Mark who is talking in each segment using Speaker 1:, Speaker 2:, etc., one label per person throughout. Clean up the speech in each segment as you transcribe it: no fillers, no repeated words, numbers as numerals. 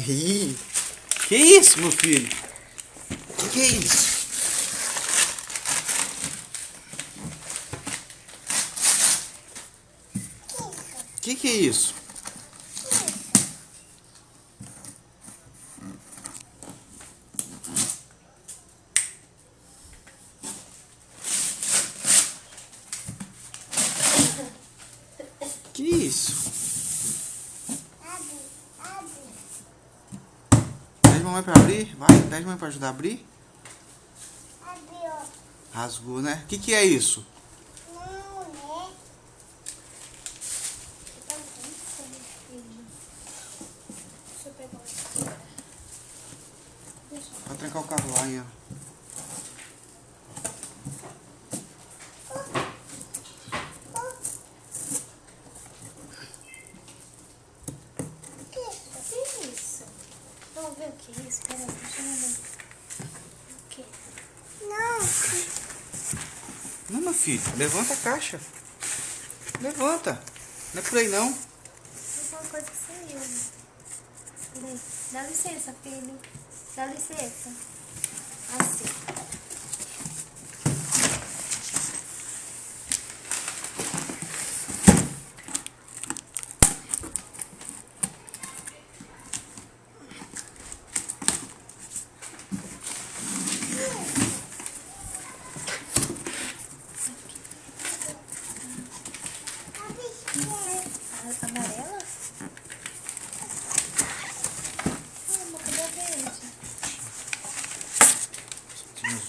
Speaker 1: Ih, que isso, meu filho? Que é isso? Que é isso? Que isso? Pede mamãe pra abrir? Vai, pede mamãe pra ajudar a abrir.
Speaker 2: Abriu.
Speaker 1: Rasgou, né? Que é isso?
Speaker 2: Não, né?
Speaker 3: Deixa eu pegar uma.
Speaker 1: Pra trancar o carro lá, hein?
Speaker 3: Que isso? Vamos ver o que é isso? Peraí, deixa eu ver. O que?
Speaker 2: Não.
Speaker 1: Não, meu filho, levanta a caixa. Levanta. Não é por aí, não.
Speaker 3: Não uma coisa que saiu. Peraí. Dá licença, filho. Dá licença. Assim. Amarela? Uma cor verde.
Speaker 1: Tinha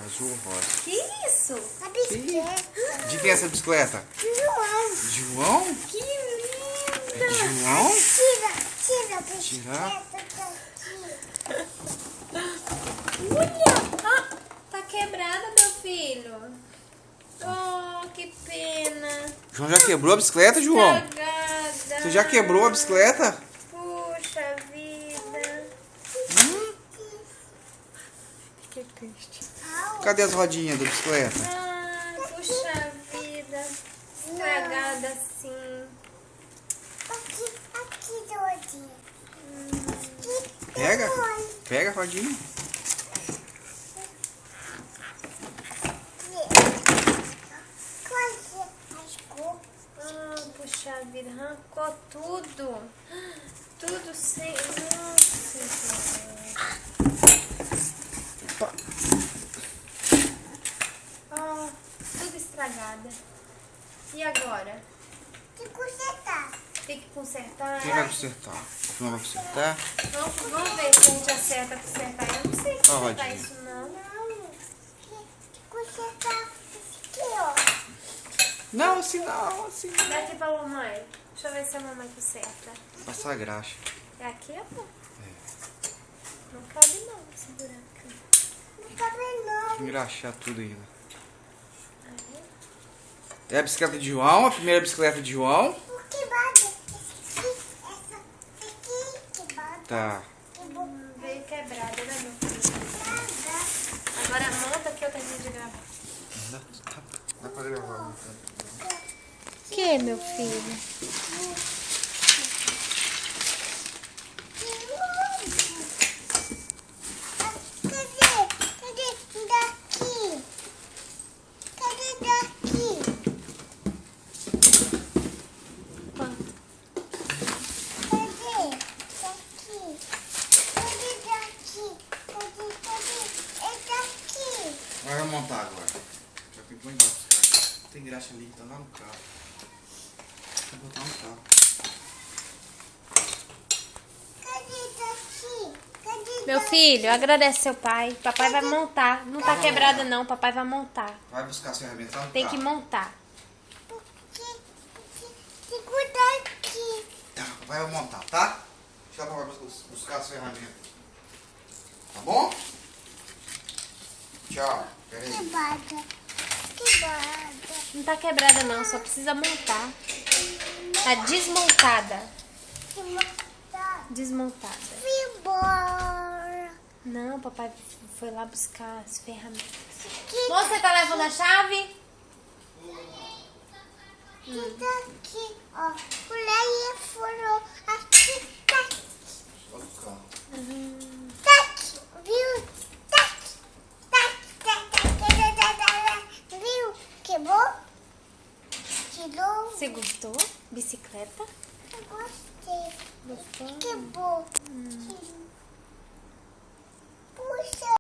Speaker 1: azul ou rosa.
Speaker 3: Que isso?
Speaker 2: A bicicleta.
Speaker 1: De quem é essa bicicleta?
Speaker 2: João.
Speaker 1: João?
Speaker 3: Que linda!
Speaker 1: É de João?
Speaker 2: Tira a bicicleta daqui.
Speaker 3: Olha! Ah, tá quebrada, meu filho. Oh, que pena.
Speaker 1: João já quebrou a bicicleta, João?
Speaker 3: Estragada.
Speaker 1: Você já quebrou a bicicleta?
Speaker 3: Puxa vida. Que triste.
Speaker 1: Cadê as rodinhas da bicicleta?
Speaker 3: Ah, puxa vida. Estragada assim.
Speaker 2: Aqui, Dodinha.
Speaker 1: Pega. Pega a rodinha.
Speaker 3: Ah, puxa vida, arrancou tudo. Tudo sem. Nossa,
Speaker 1: Opa.
Speaker 3: ah, tudo estragada. E agora?
Speaker 2: Tem que consertar.
Speaker 3: Tem que consertar?
Speaker 1: Quem vai consertar? João vai consertar?
Speaker 3: Vamos ver se a gente acerta consertar. Eu não sei
Speaker 1: Ó,
Speaker 3: consertar
Speaker 1: rodinha.
Speaker 3: isso não.
Speaker 2: Não. Tem que consertar isso aqui, ó.
Speaker 1: Não, assim não, assim não.
Speaker 3: Dá aqui pra mamãe. Deixa eu ver se a mamãe conserta.
Speaker 1: Passar graxa.
Speaker 3: É aqui, amor? Não cabe não esse buraco.
Speaker 2: Não tá vendo, não.
Speaker 1: Engraxar tudo ainda.
Speaker 3: Aí.
Speaker 1: É a bicicleta de João, a primeira bicicleta de João.
Speaker 2: Por que bate? Essa aqui, que bate.
Speaker 1: Tá.
Speaker 3: Veio quebrada, né, meu filho? Agora monta que eu termino de gravar.
Speaker 1: Dá pra gravar.
Speaker 3: Que, meu filho?
Speaker 2: Cadê daqui? Cadê daqui?
Speaker 3: Quanto?
Speaker 2: Cadê daqui? Cadê daqui? Cadê? É daqui.
Speaker 1: Vai montar agora. Já tem que pôr embaixo dos carros. Tem graxa ali, tá lá no carro. Vou botar no carro.
Speaker 2: Cadê daqui? Cadê
Speaker 3: Meu filho, agradece seu pai. Papai vai montar. Não tá quebrada não, papai vai montar.
Speaker 1: Vai buscar as ferramentas lá no
Speaker 3: Tem
Speaker 1: carro.
Speaker 3: que montar.
Speaker 2: Tem que botar aqui.
Speaker 1: Tá, vai montar, tá? Deixa ela buscar as ferramentas. Tá bom? Tchau. Peraí.
Speaker 2: Quebrada. Quebrada.
Speaker 3: Não tá quebrada não, só precisa montar. Tá desmontada. Desmontada.
Speaker 2: Vim embora.
Speaker 3: Não, papai foi lá buscar as ferramentas.
Speaker 2: Que
Speaker 3: Você tá levando a chave?
Speaker 2: daqui, ó. O Leia furou aqui, daqui.
Speaker 1: do carro.
Speaker 2: Tac, viu? Tac, tac, tac, tac, tac, tac, tac. Viu? Quebrou? Tirou?
Speaker 3: Você gostou? Bicicleta?
Speaker 2: Eu gostei.
Speaker 3: Gostou?
Speaker 2: Quebrou.